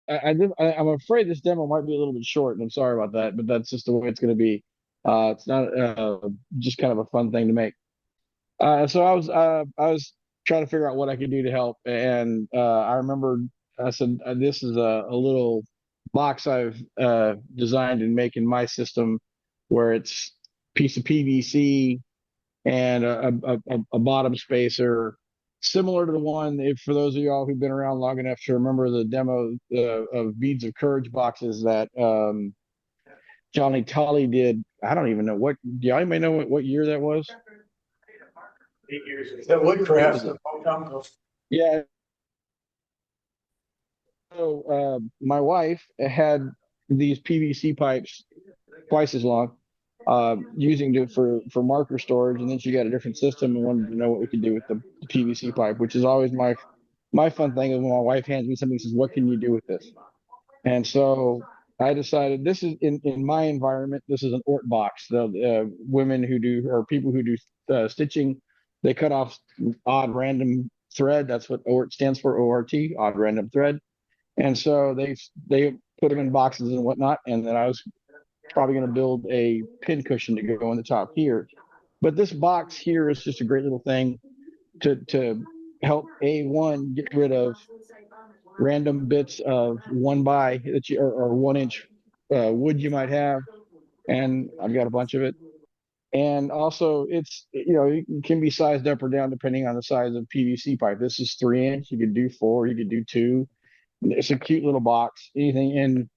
I'm afraid this demo might be a little bit short, and I'm sorry about that, but that's just the way it's going to be. It's not just kind of a fun thing to make. So I was trying to figure out what I could do to help, and I remember I said this is a little box I've designed and make in my system, where it's piece of PVC and a bottom spacer, similar to the one. If for those of y'all who've been around long enough to remember the demo of beads of courage boxes that Johnny Tully did. I don't even know what. Do y'all may know what year that was? 8 years ago. The woodcraft. Yeah. So my wife had these PVC pipes twice as long, using it for marker storage, and then she got a different system and wanted to know what we could do with the PVC pipe, which is always my fun thing. Is when my wife hands me something and says, "What can you do with this?" And so I decided this is in my environment. This is an ORT box. The women who do or people who do stitching, they cut off odd random thread. That's what ORT stands for. ORT, odd random thread. And so they put them in boxes and whatnot. And then I was probably going to build a pin cushion to go on the top here. But this box here is just a great little thing to help A1 get rid of random bits of 1 by that you or 1 inch wood you might have, and I've got a bunch of it. And also, it can be sized up or down depending on the size of PVC pipe. This is 3 inch. You could do 4. You could do 2. It's a cute little box. Anything, and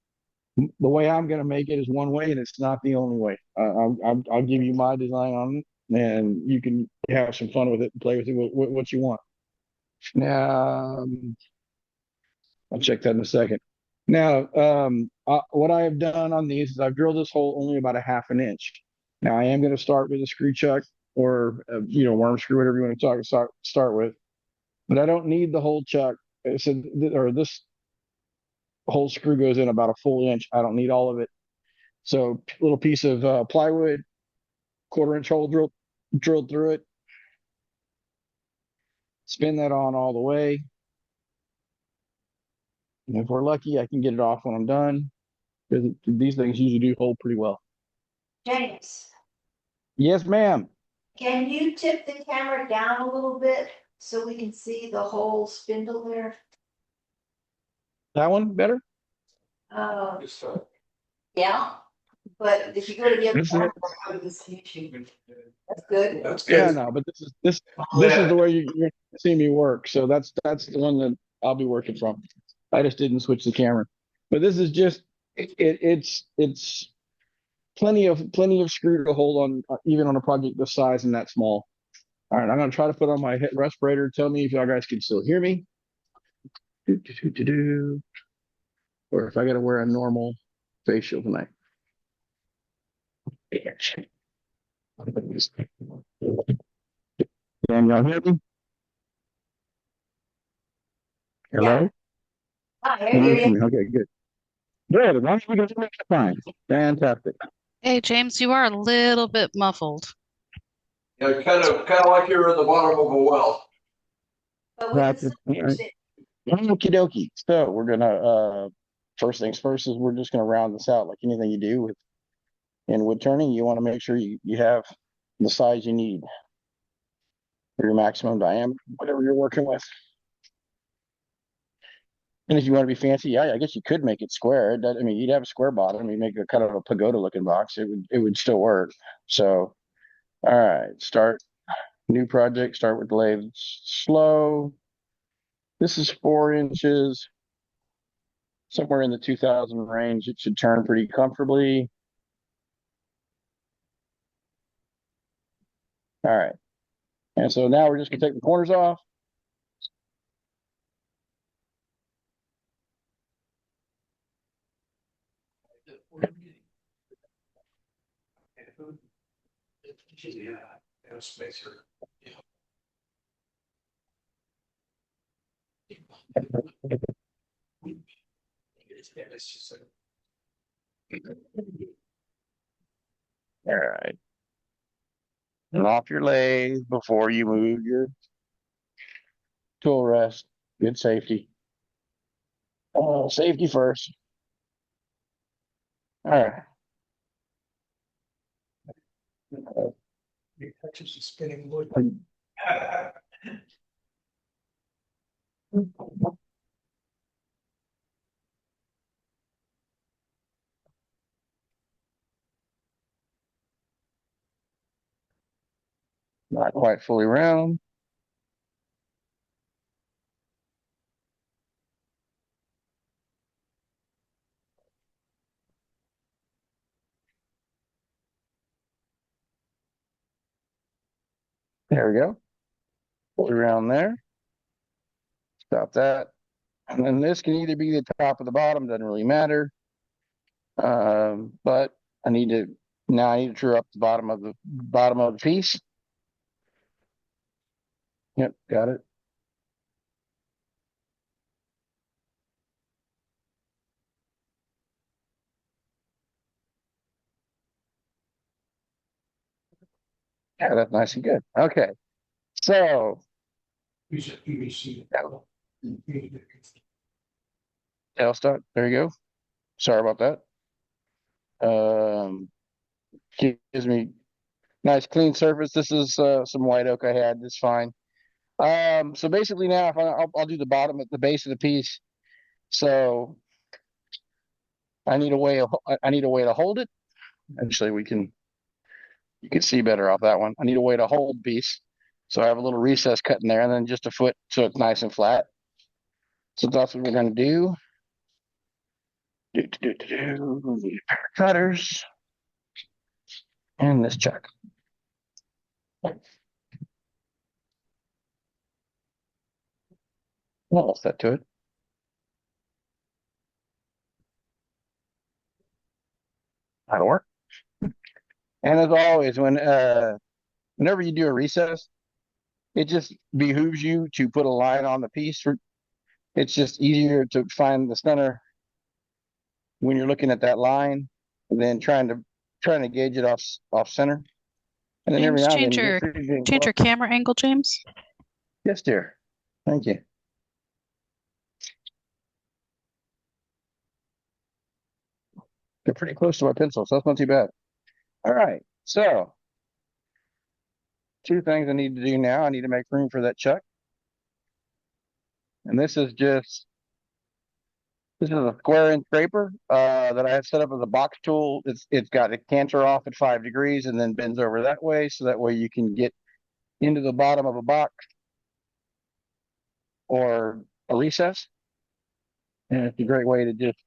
the way I'm going to make it is one way, and it's not the only way. I'll give you my design on it, and you can have some fun with it and play with it what you want. Now, I'll check that in a second. Now, what I have done on these is I've drilled this hole only about a 1/2 inch. Now, I am going to start with a screw chuck or worm screw, whatever you want to start with. But I don't need the whole chuck. So, or this whole screw goes in about a full inch. I don't need all of it. So, little piece of plywood, 1/4 inch hole drilled through it. Spin that on all the way. And if we're lucky, I can get it off when I'm done. Because these things usually do hold pretty well. James, Yes, ma'am. can you tip the camera down a little bit so we can see the whole spindle there? That one better? Yeah, but if you go to the other This is side, it. that's good. That's Yeah, good. no, but this is the way you're gonna see me work. So that's the one that I'll be working from. I just didn't switch the camera. But this is just it's plenty of screw to hold on, even on a project this size and that small. All right, I'm gonna try to put on my head respirator. Tell me if y'all guys can still hear me. Do, do, do, do, do. Or if I gotta wear a normal face shield tonight. Can y'all hear me? Yeah. Hello? I Can hear you hear you. me? Okay, good. Good. As long as we can hear me, it's fine. Fantastic. Hey, James, you are a little bit muffled. Yeah, kind of like you're at the bottom of a well. But we can That's still it. fix it. Okie dokie. So we're gonna first things first is we're just gonna round this out like anything you do with in wood turning. You want to make sure you have the size you need for your maximum diameter, whatever you're working with. And if you want to be fancy, yeah, I guess you could make it square. I mean, you'd have a square bottom. You make a kind of a pagoda looking box. It would still work. So, all right, start new project. Start with the lathe slow. This is 4 inches, somewhere in the 2000 range. It should turn pretty comfortably. All right, and so now we're just gonna take the corners off. All right. And off your lathe before you move your tool rest. Good safety. Safety first. All right. It touches the spinning wood. Not quite fully round. There we go. Fully round there. Stop that. And then this can either be the top or the bottom, doesn't really matter. But I need to true up the bottom of the piece. Yep, got it. Yeah, that's nice and good. Okay. So Piece of PVC. tailstock, there you go. Sorry about that. Gives me nice clean surface. This is some white oak I had. That's fine. So basically now if I'll do the bottom at the base of the piece. So I need a way to hold it. Actually, you can see better off that one. I need a way to hold the piece. So I have a little recess cut in there and then just a foot so it's nice and flat. So that's what we're gonna do. Need a pair of cutters and this chuck. Well, set to it. That'll work. And as always, whenever you do a recess, it just behooves you to put a line on the piece. It's just easier to find the center when you're looking at that line than trying to gauge it off center. And then every James, now and then you get freezing. change your camera angle, James. Yes, dear. Thank you. They're pretty close to my pencil, so that's not too bad. All right. So two things I need to do now. I need to make room for that chuck. And this is a square inch scraper that I have set up as a box tool. It's got a canter off at 5 degrees and then bends over that way, so that way you can get into the bottom of a box or a recess. And it's a great way to just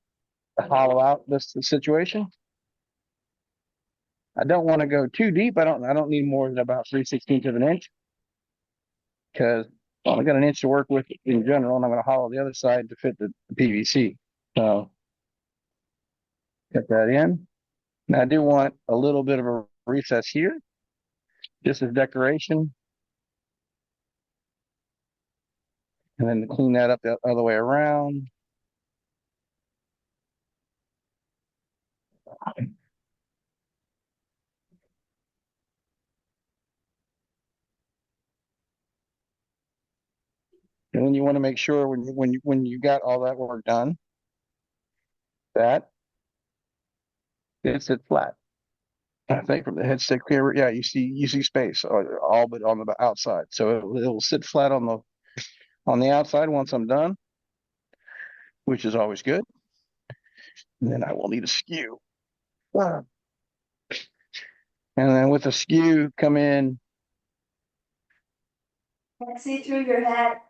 hollow out this situation. I don't want to go too deep. I don't need more than about 3/16 of an inch, because I only got an inch to work with in general, and I'm going to hollow the other side to fit the PVC. So get that in. Now I do want a little bit of a recess here, just as decoration. And then to clean that up the other way around. And then you want to make sure when you got all that work done, that it sits flat. I think from the head stick here, yeah, you see space all but on the outside. So it'll sit flat on the outside once I'm done, which is always good. And then I will need a skew. And then with a skew, come in. Can I see through your hat?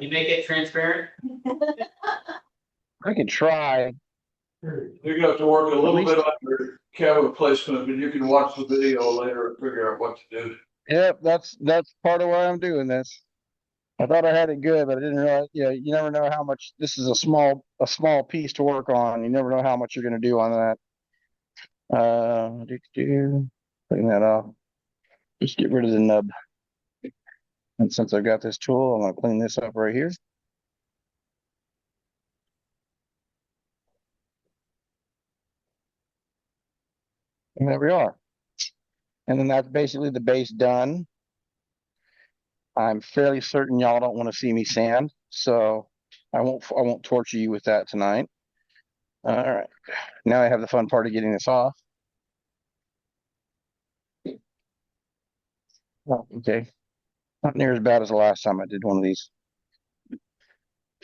You make it transparent? I can try. You're gonna have to work a little bit on your camera placement, but you can watch the video later and figure out what to do. Yep, that's part of why I'm doing this. I thought I had it good, but I didn't realize. Yeah, you never know how much. This is a small piece to work on. You never know how much you're going to do on that. Clean that off. Just get rid of the nub. And since I've got this tool, I'm going to clean this up right here. And there we are. And then that's basically the base done. I'm fairly certain y'all don't want to see me sand, so I won't torture you with that tonight. All right. Now I have the fun part of getting this off. Oh, okay. Not near as bad as the last time I did one of these.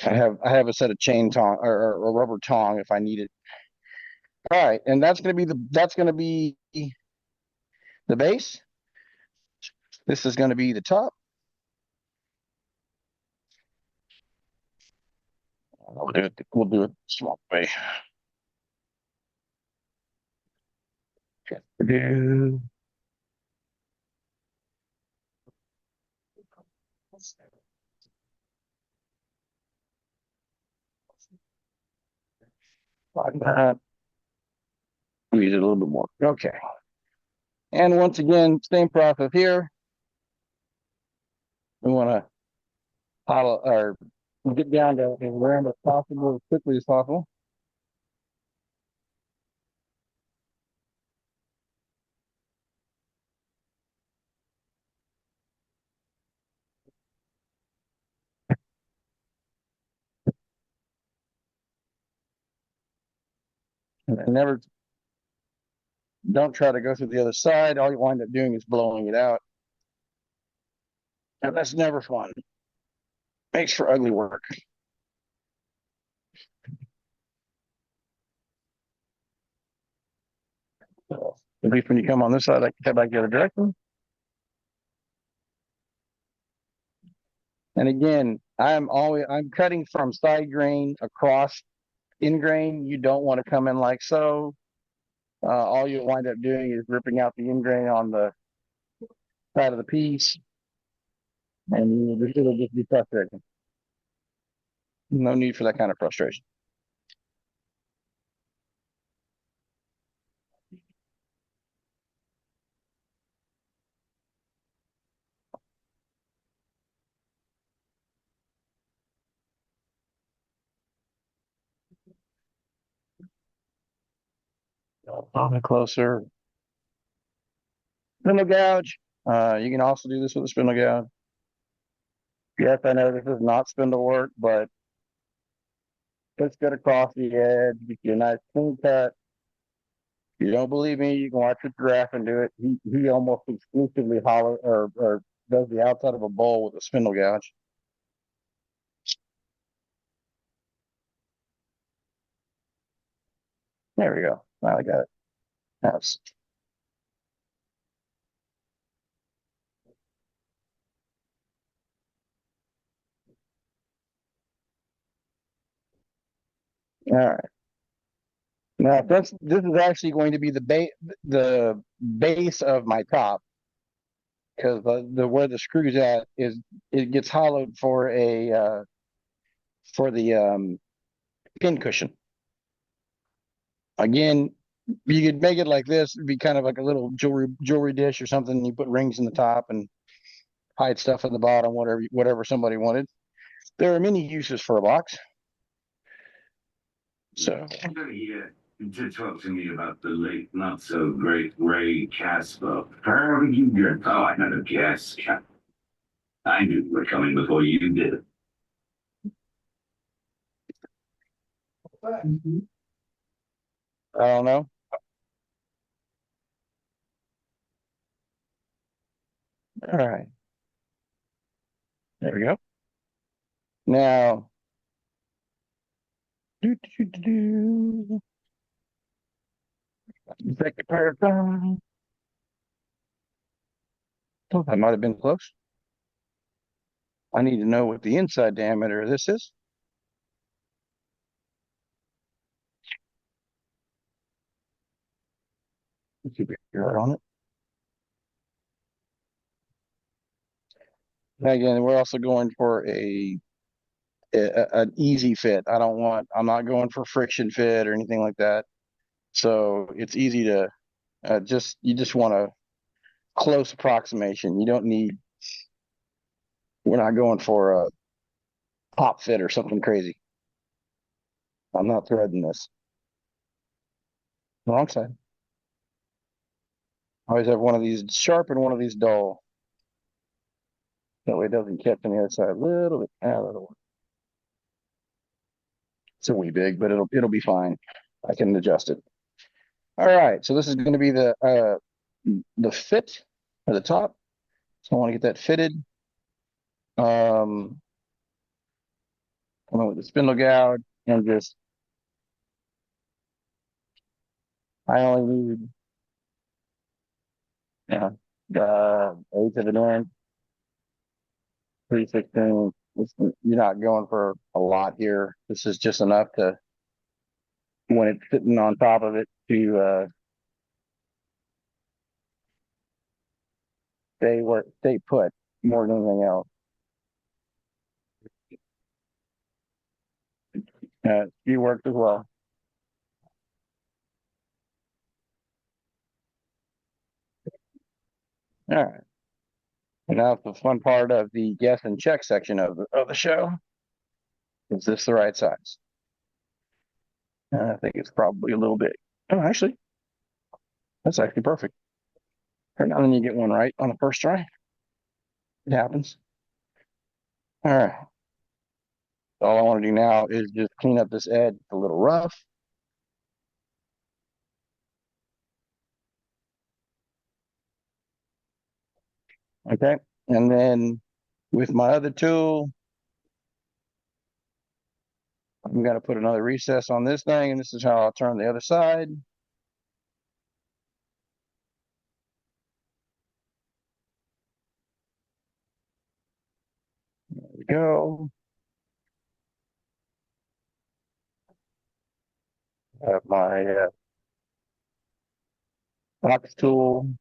I have a set of chain tong or a rubber tong if I need it. All right, and that's gonna be the base. This is gonna be the top. We'll do it small way. Do. Like that. Use it a little bit more. Okay. And once again, same process here. We want to hollow or get down to as round as possible, as quickly as possible. And never, don't try to go through the other side. All you wind up doing is blowing it out. And that's never fun. Makes for ugly work. So, at least when you come on this side, I can head back the other direction. And again, I'm cutting from side grain across in grain. You don't want to come in like so. All you wind up doing is ripping out the in grain on the side of the piece, and it'll just be frustrating. No need for that kind of frustration. On it closer. Spindle gouge. You can also do this with a spindle gouge. Yes, I know this is not spindle work, but let's get across the edge, get you a nice clean cut. If you don't believe me, you can watch a giraffe and do it. He almost exclusively hollow or does the outside of a bowl with a spindle gouge. There we go. Now I got it. That's all right. Now this is actually going to be the base of my top because the where the screws at is it gets hollowed for the pin cushion. Again, you could make it like this. It'd be kind of like a little jewelry dish or something. You put rings in the top and hide stuff in the bottom, whatever somebody wanted. There are many uses for a box. So I'm gonna hear you to talk to me about the late, not so great Ray Casper. How did you get? Oh, I had a guess. I knew you were coming before you did. I don't know. All right. There we go. Now, do. Second pair of thumbs. Oh, that might have been close. I need to know what the inside diameter of this is. Let's see if we can get on it. Again, we're also going for an easy fit. I'm not going for friction fit or anything like that. So it's easy to you just want a close approximation. We're not going for a pop fit or something crazy. I'm not threading this. Wrong side. I always have one of these sharp and one of these dull. That way it doesn't catch on the other side a little bit. A little. It's a wee big, but it'll be fine. I can adjust it. All right, so this is going to be the fit at the top. So I want to get that fitted. Come on with the spindle gouge and just I only need yeah eighth of an inch, 3/16. You're not going for a lot here. This is just enough to when it's sitting on top of it to stay put more than anything else. You worked as well. All right. And now the fun part of the guess and check section of the show. Is this the right size? I think it's probably a little bit. Oh, actually, that's actually perfect. Every now and then you get one right on the first try. It happens. All right. All I want to do now is just clean up this edge. It's a little rough. Okay. And then with my other tool, I'm going to put another recess on this thing, and this is how I'll turn the other side. There we go. I have my box tool.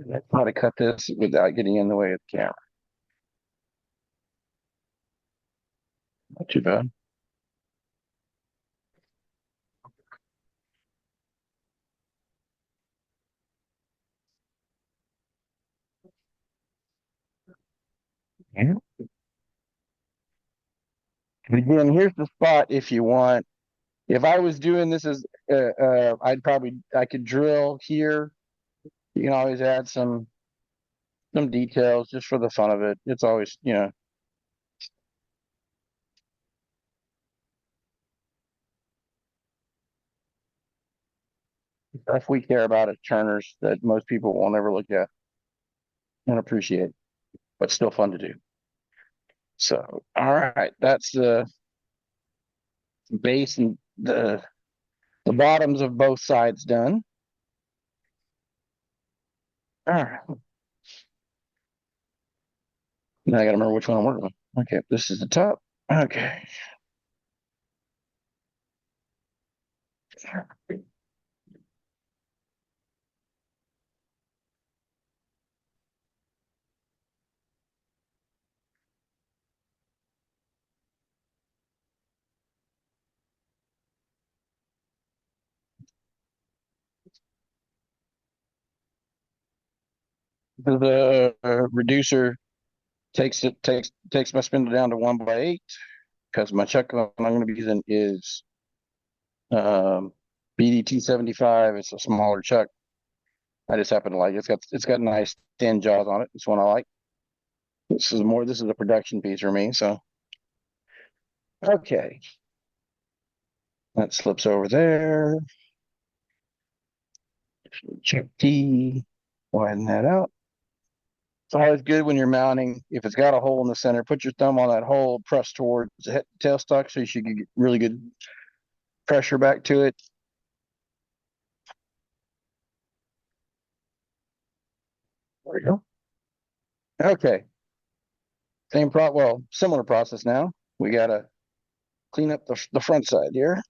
That's how to cut this without getting in the way of the camera. Not too bad. Yeah. But again, here's the spot if you want. If I was doing this as, I could drill here. You can always add some details just for the fun of it. It's always, stuff we care about as turners that most people will never look at and appreciate, but still fun to do. So, all right, that's the base and the bottoms of both sides done. All right. Now I gotta remember which one I'm working with. Okay, this is the top. Okay. The reducer takes my spindle down to 1/8 because my chuck I'm going to be using is BD 275. It's a smaller chuck. I just happen to like it. It's got nice thin jaws on it. It's one I like. This is a production piece for me. So okay, that slips over there. Check T, widen that out. It's always good when you're mounting. If it's got a hole in the center, put your thumb on that hole, press towards the tailstock so you should get really good pressure back to it. There we go. Okay. Similar process now. We gotta clean up the front side here.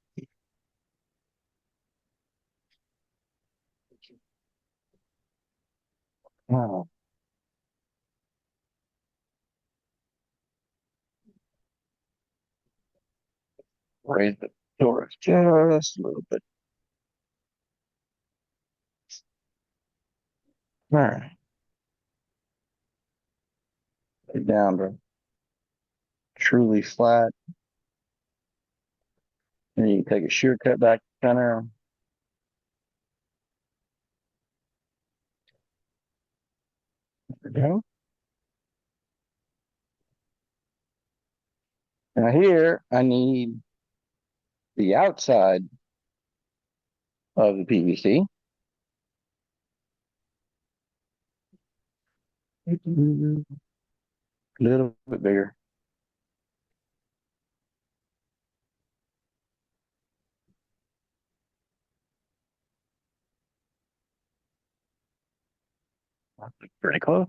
Oh, raise the door just a little bit. All right. Down to truly flat. And you can take a shear cut back center. we go. Now here, I need the outside of the PVC. A little bit bigger. Pretty close.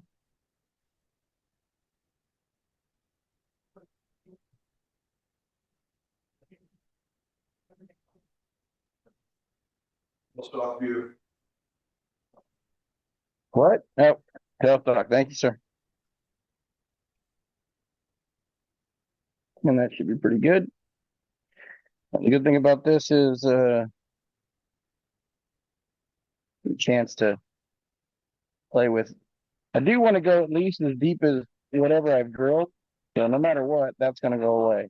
We'll stop you. What? Oh, health doc. Thank you, sir. And that should be pretty good. And the good thing about this is a chance to play with. I do want to go at least as deep as whatever I've drilled. So no matter what, that's going to go away.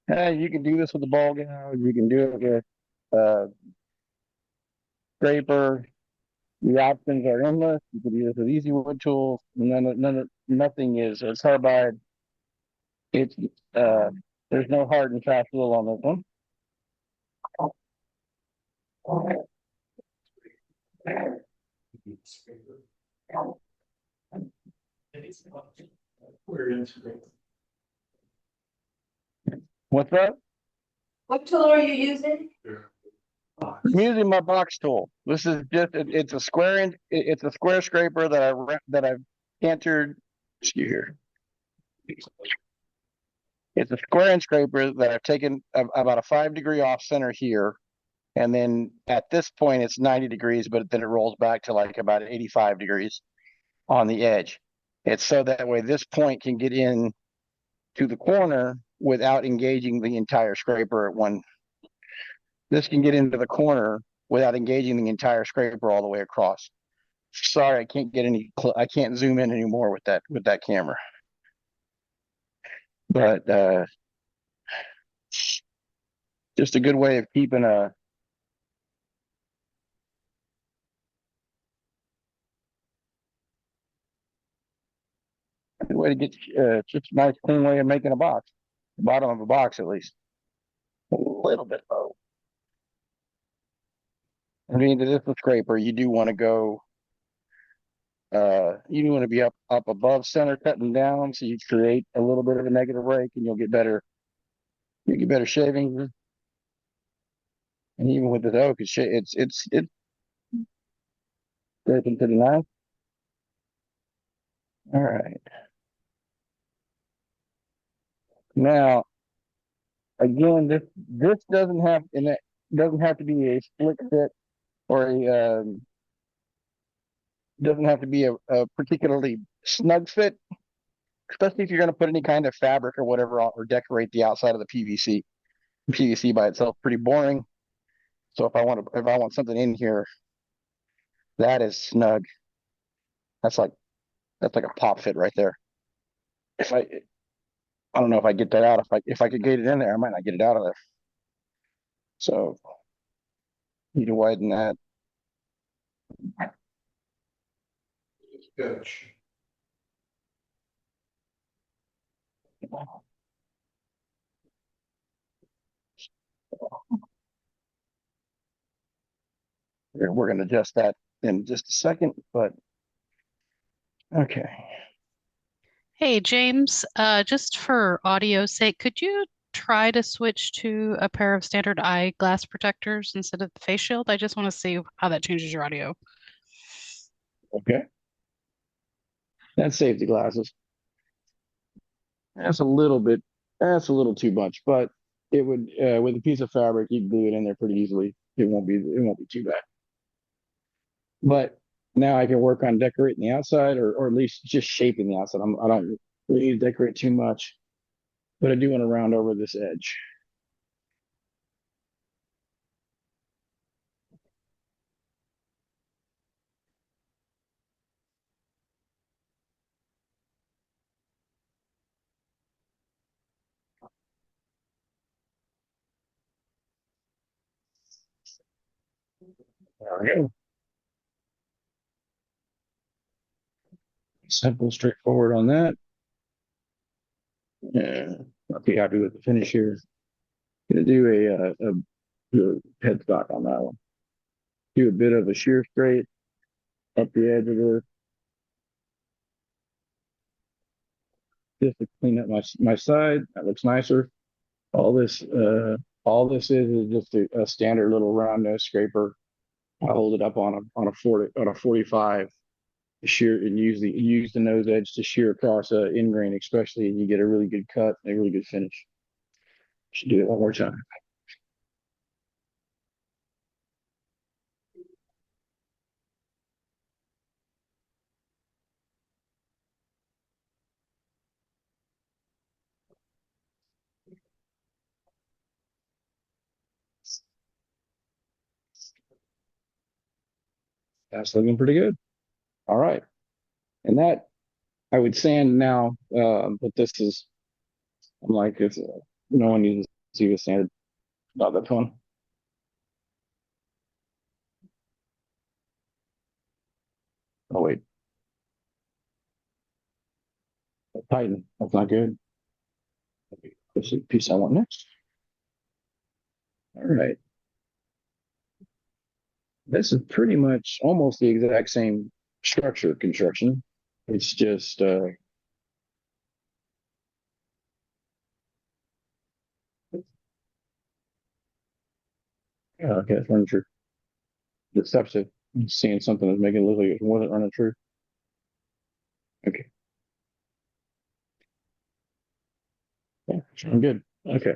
You can do this with a ball gouge. You can do it with scraper. The options are endless. You can do this with easy wood tools. Nothing is it's carbide. It's there's no hard and fast rule on this one. We're in. What's that? What tool are you using? I'm using my box tool. This is just it's a it's a square scraper that I've cantered. Excuse here. It's a square inch scraper that I've taken about a 5-degree off center here. And then at this point it's 90 degrees, but then it rolls back to like about 85 degrees on the edge. It's so that way this point can get in to the corner without engaging the entire scraper at one. This can get into the corner without engaging the entire scraper all the way across. Sorry, I can't get I can't zoom in anymore with that camera. But just a good way of keeping a good way to get just a nice clean way of making a box. The bottom of a box at least. A little bit low. I mean, to this scraper, you do want to go you do want to be up above center cutting down so you create a little bit of a negative rake and you'll get better shavings. And even with the oak, it's scraping pretty nice. All right. Now, again, this doesn't have and it doesn't have to be a split fit or a doesn't have to be a particularly snug fit, especially if you're going to put any kind of fabric or whatever on, or decorate the outside of the PVC. PVC by itself pretty boring. So if I want something in here that is snug, that's like a pop fit right there. If I don't know if I get that out. If I could get it in there, I might not get it out of there. So need to widen that. Sketch. We're going to adjust that in just a second, but okay. Hey, James, just for audio's sake, could you try to switch to a pair of standard eyeglass protectors instead of the face shield? I just want to see how that changes your audio. Okay. That's safety glasses. That's a little bit, that's a little too much, but it would, with a piece of fabric, you can glue it in there pretty easily. It won't be too bad. But now I can work on decorating the outside or at least just shaping the outside. I don't really need to decorate too much, but I do want to round over this edge. There we go. Simple, straightforward on that. Yeah, I'll be happy with the finish here. Gonna do a headstock on that one. Do a bit of a shear straight up the edge of this, just to clean up my side. That looks nicer. All this is just a standard little round nose scraper. I hold it up on a 45 to shear and use the nose edge to shear across a end grain, especially, and you get a really good cut and a really good finish. Should do it one more time. That's looking pretty good. All right, and that I would sand now, but this is I'm like if no one needs to see this sanded. Not that fun. Oh wait, tighten. That's not good. This is the piece I want next. All right. This is pretty much almost the exact same structure construction. It's just yeah, okay, it's running true. Deceptive. Seeing something that's making it look like it wasn't running true. Okay. Yeah, I'm good. Okay.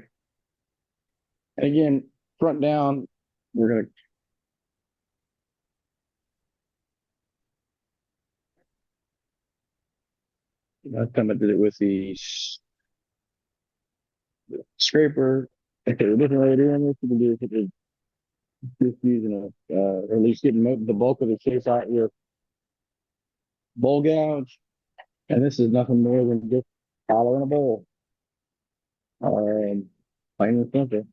And again, front down, we're gonna last time I did it with the scraper. Okay, a different way of doing this, you can do it with just using or at least getting the bulk of the shape out your bowl gouge. And this is nothing more than just following a bowl. Plain and simple.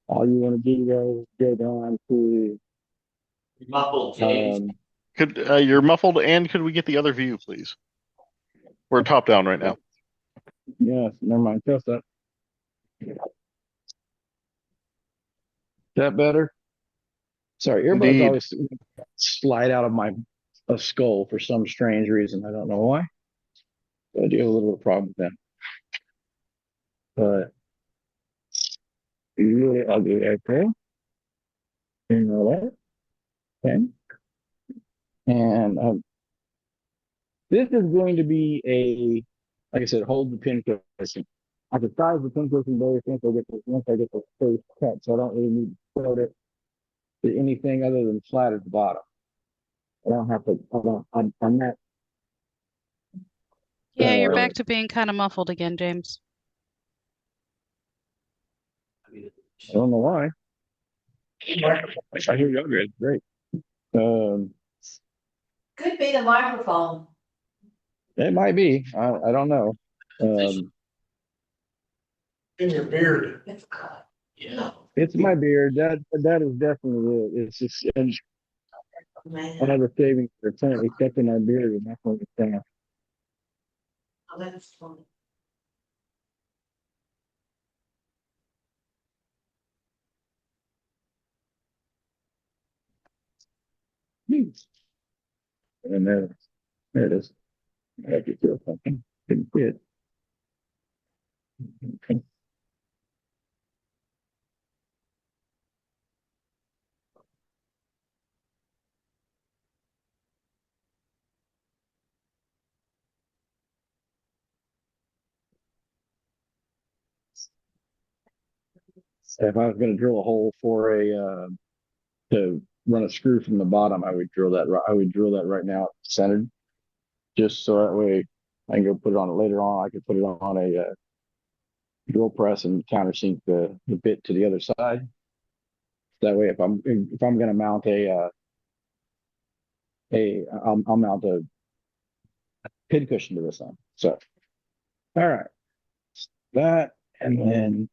All you want to do though is go down to Muffled, James. Could you're muffled, and could we get the other view, please? We're top down right now. yes, never mind. Test that. That better? Sorry, earbuds Indeed. always slide out of my skull for some strange reason. I don't know why. So I do have a little bit of problem with that. But really ugly, okay. You know that? Okay. And this is going to be like I said, hold the pin cushion. I can size the pin cushion better once I get the face cut, so I don't really need to float it to anything other than flat at the bottom. I don't have to. I'm not. Yeah, you're back to being kind of muffled again, James. I don't know why. I hear you good. Great. Could be the microphone. It might be. I don't know. In your beard. Yeah. It's my beard. That is definitely it. It's just and I have a shaving for currently kept my beard, and that's what it's saying. Oh, that's funny. And there it is. I can feel something. Didn't see it. Okay. If I was going to drill a hole for to run a screw from the bottom, I would drill that. I would drill that right now, centered, just so that way I can go put it on it later on. I could put it on a drill press and countersink the bit to the other side. That way, if I'm going to mount I'll mount a pin cushion to this one. So, all right, that, and then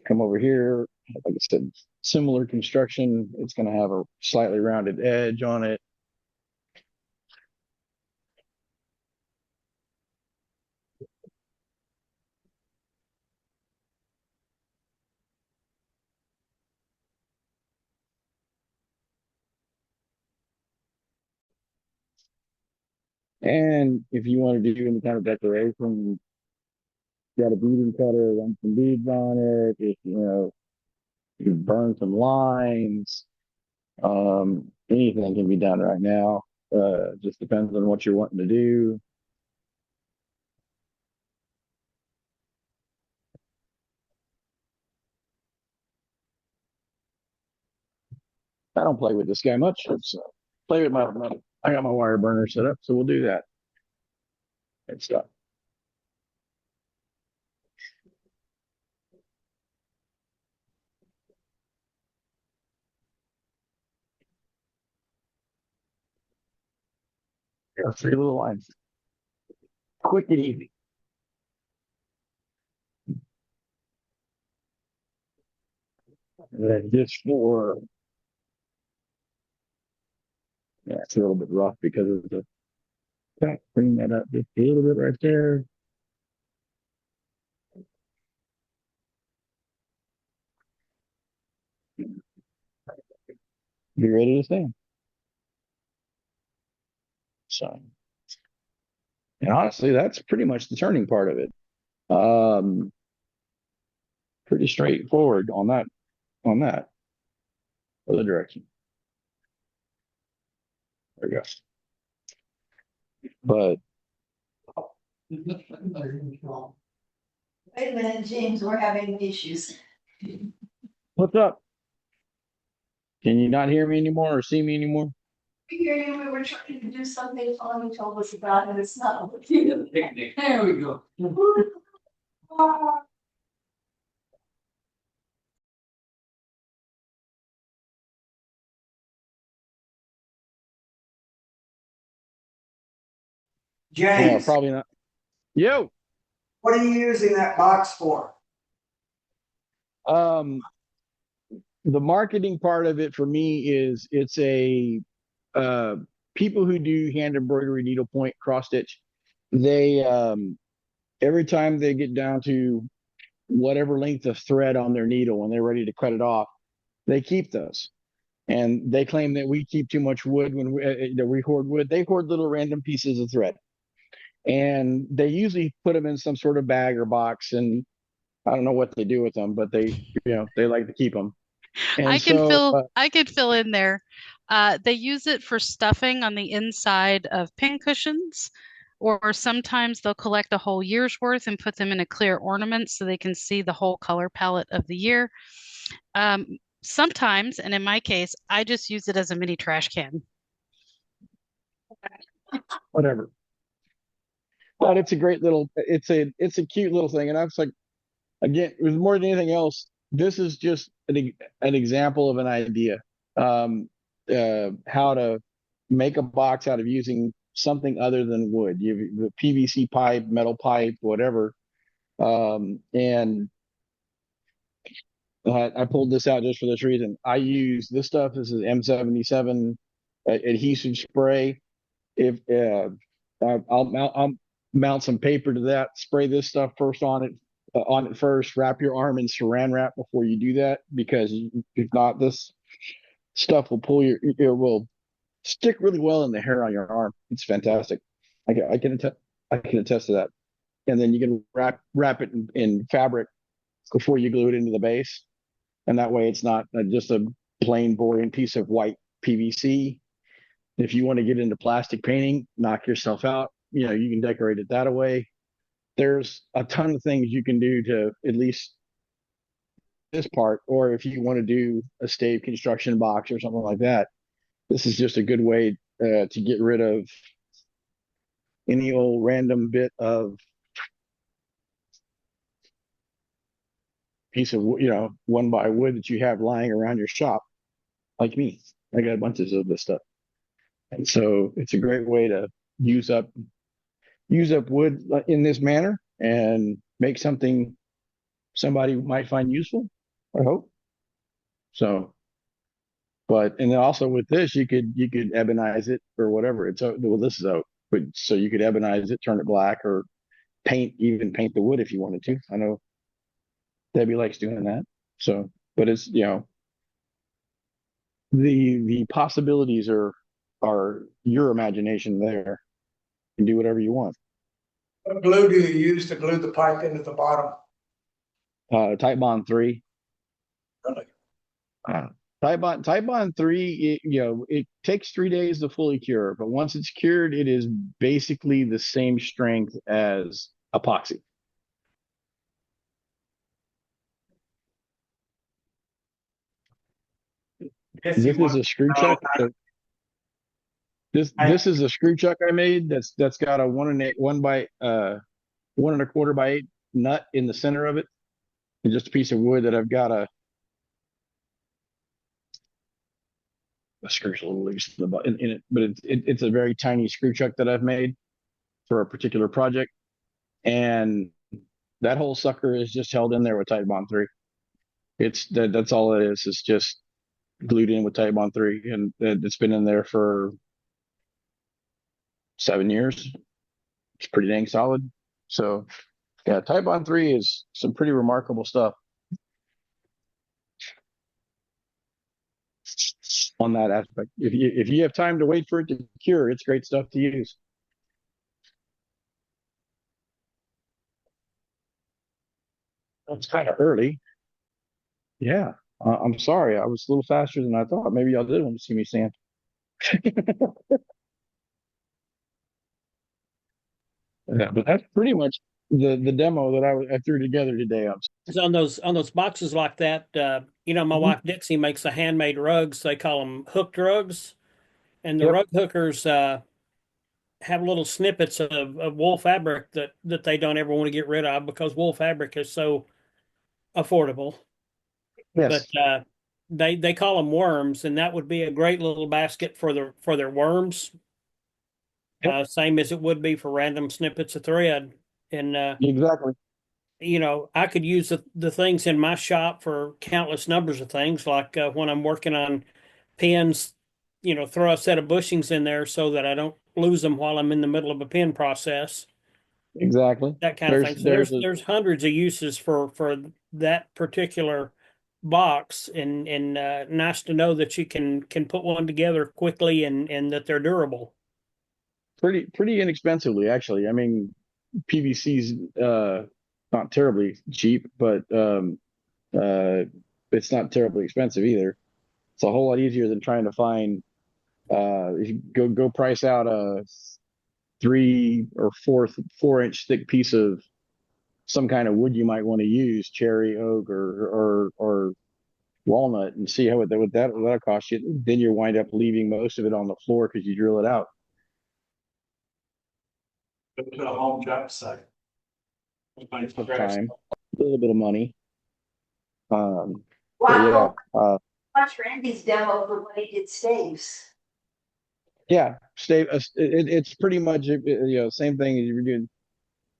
come over here, like I said, similar construction. It's going to have a slightly rounded edge on it. And if you want to do any kind of decoration, you got a beading cutter, run some beads on it. If you burn some lines, anything can be done right now. Just depends on what you're wanting to do. I don't play with this guy much. So play with I got my wire burner set up, so we'll do that. It's stuff. Yeah, 3 little lines. Quick and easy. And then just for, yeah, it's a little bit rough because of the, bring that up just a little bit right there. Be ready to stand. So, and honestly, that's pretty much the turning part of it. Um, Pretty straightforward on that other direction. There we go. But Wait a minute, James, we're having issues. what's up? Can you not hear me anymore or see me anymore? We hear you, we were trying to do something Tommy told us about and it's not working. Picnic. There we go. Yeah, James, probably not. Yo, what are you using that box for? the marketing part of it for me is it's a uh people who do hand embroidery, needlepoint, cross stitch, they every time they get down to whatever length of thread on their needle when they're ready to cut it off, they keep those. And they claim that we keep too much wood when that we hoard wood. They hoard little random pieces of thread, and they usually put them in some sort of bag or box. And I don't know what they do with them, but they like to keep them. I And can so, fill in there. They use it for stuffing on the inside of pin cushions, or sometimes they'll collect a whole year's worth and put them in a clear ornament so they can see the whole color palette of the year. Sometimes, and in my case, I just use it as a mini trash can. whatever. But it's a great little. It's a cute little thing, and I was like, again, it was more than anything else. This is just an example of an idea. How to make a box out of using something other than wood. You the PVC pipe, metal pipe, whatever. And I pulled this out just for this reason. I use this stuff. This is M77 adhesive spray. If I'll mount some paper to that, spray this stuff first on it first, wrap your arm in saran wrap before you do that, because if not, this stuff will it will stick really well in the hair on your arm. It's fantastic. I can attest to that. And then you can wrap it in fabric before you glue it into the base, and that way it's not just a plain boring piece of white PVC. If you want to get into plastic painting, knock yourself out. You can decorate it that way. There's a ton of things you can do to at least this part, or if you want to do a stave construction box or something like that, this is just a good way to get rid of any old random bit of piece of one by wood that you have lying around your shop. Like me, I got bunches of this stuff, and so it's a great way to use up wood in this manner and make something somebody might find useful, I hope. So, and then also with this, you could ebonize it or whatever. It's oak. Well, this is oak, but so you could ebonize it, turn it black, or even paint the wood if you wanted to. I know Debbie likes doing that. So, but it's the possibilities are your imagination there. You can do whatever you want. What glue do you use to glue the pipe into the bottom? Type Bond 3. Really? Type Bond 3, it takes 3 days to fully cure, but once it's cured, it is basically the same strength as epoxy. This is a screw chuck. This is a screw chuck I made that's got a 1 1/4 by 8 nut in the center of it, and just a piece of wood that I've got the screw's a little loose in it, but it's a very tiny screw chuck that I've made for a particular project, and that whole sucker is just held in there with Type Bond 3. That's all it is. It's just glued in with Type Bond 3, and it's been in there for 7 years. It's pretty dang solid. So yeah, Type Bond 3 is some pretty remarkable stuff on that aspect. If you have time to wait for it to cure, it's great stuff to use. That's kind of early. Yeah, I'm sorry. I was a little faster than I thought. Maybe y'all did want to see me stand. Yeah, but that's pretty much the demo that I threw together today. On those boxes like that, my wife Dixie makes the handmade rugs. They call them hooked rugs, and the Yep. rug hookers have little snippets of wool fabric that they don't ever want to get rid of because wool fabric is so affordable. Yes. But they call them worms, and that would be a great little basket for their worms. Yep. Same as it would be for random snippets of thread. And Exactly. I could use the things in my shop for countless numbers of things, like when I'm working on pins, throw a set of bushings in there so that I don't lose them while I'm in the middle of a pin process. Exactly. That kind of thing. So there's hundreds of uses for that particular box, and nice to know that you can put one together quickly and that they're durable. Pretty inexpensively, actually. I mean, PVC's not terribly cheap, but it's not terribly expensive either. It's a whole lot easier than trying to find if you go price out a 3 or 4 inch thick piece of some kind of wood you might want to use, cherry, oak, or walnut, and see what that'll cost you. Then you wind up leaving most of it on the floor because you drill it out. Go to a home job site. Of time, a little bit of money. But Wow, yeah, watch Randy's demo for when he did staves. yeah. It's pretty much same thing as you were doing,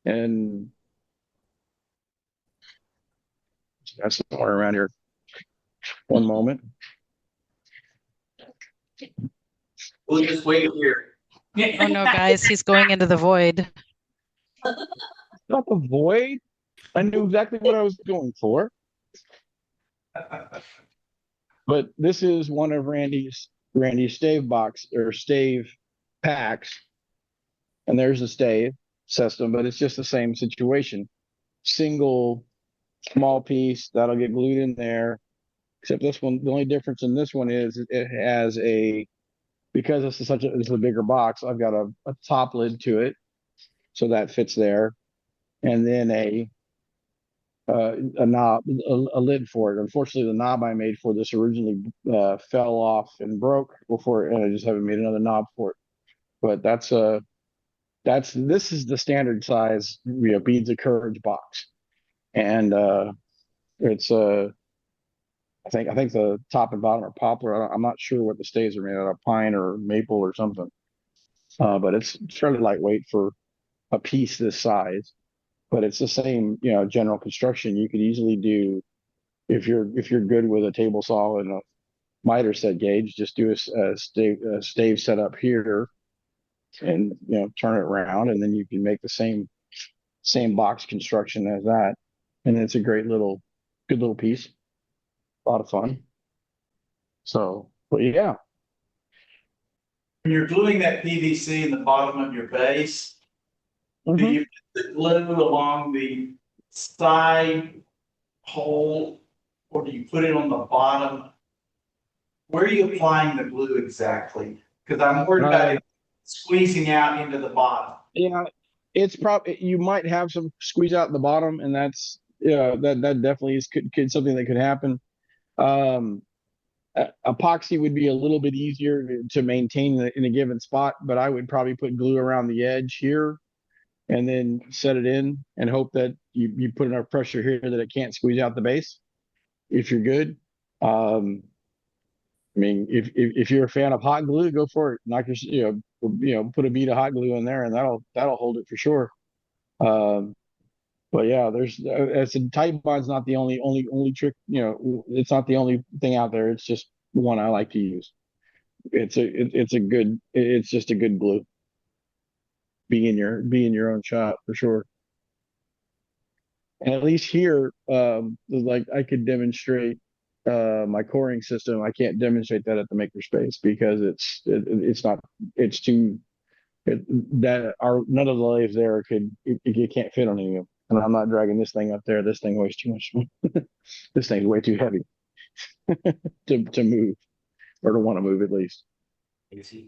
and that's somewhere around here. One moment. We'll just wait here. Oh no, guys, he's going into the void. Not the void. I knew exactly what I was going for. But this is one of Randy's stave box or stave packs, and there's a stave system, but it's just the same situation. Single small piece that'll get glued in there. Except this one, the only difference in this one is it has because this is a bigger box. I've got a top lid to it, so that fits there, and then a knob, a lid for it. Unfortunately, the knob I made for this originally fell off and broke before, and I just haven't made another knob for it. But this is the standard size, beads of courage box, and it's I think the top and bottom are poplar. I'm not sure what the staves are made out of, pine or maple or something. But it's fairly lightweight for a piece this size. But it's the same, general construction. You could easily do if you're good with a table saw and a miter set gauge, just do a stave setup here, and turn it around, and then you can make the same box construction as that, and it's a good little piece, a lot of fun. So, but yeah. When you're gluing that PVC in the bottom of your base, do you put the glue along the side hole, or do you put it on the bottom? Where are you applying the glue exactly? Because I'm worried about it squeezing out into the bottom. Yeah, it's probably, you might have some squeeze out the bottom, and that's that definitely is could something that could happen. Epoxy would be a little bit easier to maintain in a given spot, but I would probably put glue around the edge here and then set it in and hope that you put enough pressure here that it can't squeeze out the base if you're good. I mean, if you're a fan of hot glue, go for it. Knock your, put a bead of hot glue in there, and that'll hold it for sure. But yeah, as a tight bond's not the only trick. It's not the only thing out there. It's just one I like to use. It's just a good glue. Be in your own shop for sure. And at least here, like I could demonstrate my coring system. I can't demonstrate that at the makerspace because none of the lathes there you can't fit on any of them. And I'm not dragging this thing up there. This thing weighs too much. This thing's way too heavy to move, or to want to move at least.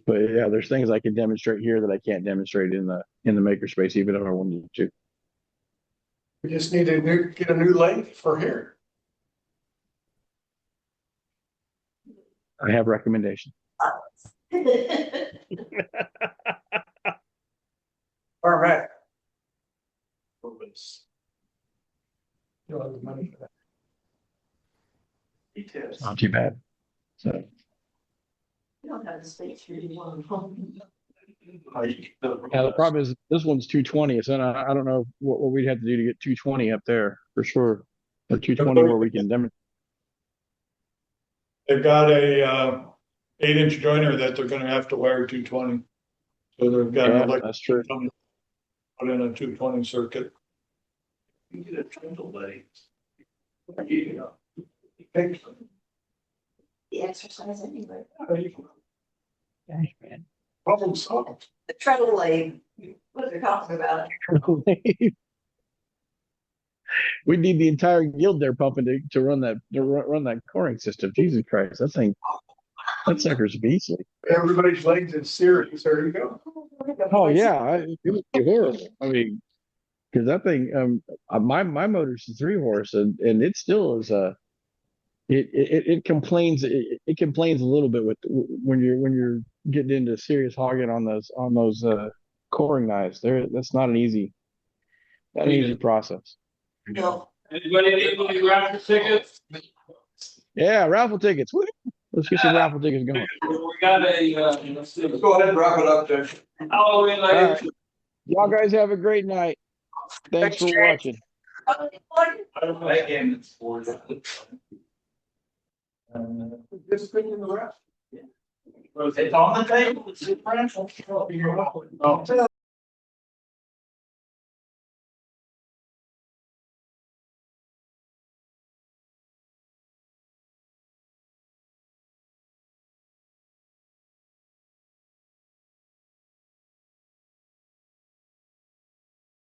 But yeah, there's things I can demonstrate here that I can't demonstrate in the makerspace, even if I wanted to. We just need to get a new lathe for here. I have recommendations. All right. You don't have the money for that. Details. Not too bad. So You don't have the space for one. yeah, the problem is this one's 220. So I don't know what we'd have to do to get 220 up there for sure. Or 220 where we can demonstrate. They've got a 8-inch joiner that they're gonna have to wire 220. So they've got Yeah, an electric that's true. put in a 220 circuit. You get a trundle blade. The exercise anyway. Gosh, man. Problem solved. The treadle lathe, what are they talking about? We need the entire guild there pumping to run that coring system. Jesus Christ, that sucker's beastly. Everybody's legs in series. There you go. Oh yeah, it would be horrible. I mean, because that thing, my motor's a 3-horse, and it still is it complains a little bit when you're getting into serious hogging on those coring knives. That's not an easy process. No. Anybody need any raffle tickets? Yeah, raffle tickets. Woo! Let's get some raffle tickets going. We got let's go ahead and wrap it up, Jay. Halloween All right. Y'all guys have a great night. Thanks for watching. That game is for Just thinking the rest. It's on the table. It's differential. Oh, you're welcome. Oh.